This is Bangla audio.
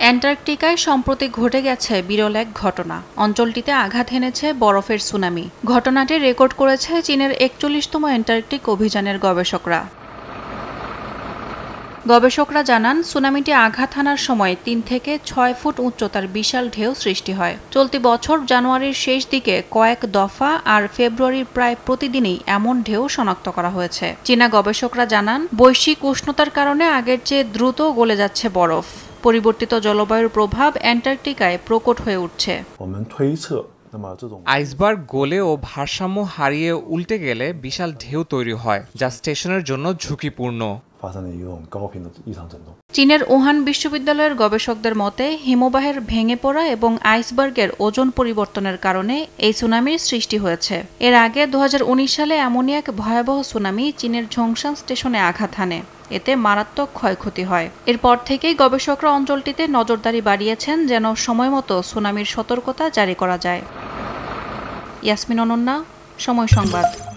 অ্যান্টার্কটিকায় সম্প্রতি ঘটে গেছে বিরল এক ঘটনা। অঞ্চলটিতে আঘাত হেনেছে বরফের সুনামি। ঘটনাটি রেকর্ড করেছে চীনের ৪১তম অ্যান্টার্কটিক অভিযানের গবেষকরা। গবেষকরা জানান, সুনামিটি আঘাত হানার সময় ৩ থেকে ৬ ফুট উচ্চতার বিশাল ঢেউ সৃষ্টি হয়। চলতি বছর জানুয়ারির শেষ দিকে কয়েক দফা আর ফেব্রুয়ারির প্রায় প্রতিদিনই এমন ঢেউ শনাক্ত করা হয়েছে। চীনা গবেষকরা জানান, বৈশ্বিক উষ্ণতার কারণে আগের চেয়ে দ্রুত গলে যাচ্ছে বরফ। পরিবর্তিত জলবায়ুর প্রভাব অ্যান্টার্কটিকায় প্রকট হয়ে উঠছে। আইসবার্গ গলে ও ভারসাম্য হারিয়ে উল্টে গেলে বিশাল ঢেউ তৈরি হয়, যা স্টেশনের জন্য ঝুঁকিপূর্ণ। চীনের উহান বিশ্ববিদ্যালয়ের গবেষকদের মতে, হিমবাহের ভেঙে পড়া এবং আইসবার্গের ওজন পরিবর্তনের কারণে এই সুনামির সৃষ্টি হয়েছে। এর আগে ২০১৯ সালে এমনই এক ভয়াবহ সুনামি চীনের ঝংশান স্টেশনে আঘাত হানে। এতে মারাত্মক ক্ষয়ক্ষতি হয়। এরপর থেকেই গবেষকরা অঞ্চলটিতে নজরদারি বাড়িয়েছেন, যেন সময়মতো সুনামির সতর্কতা জারি করা যায়। ইয়াসমিন অনন্যা, সময় সংবাদ।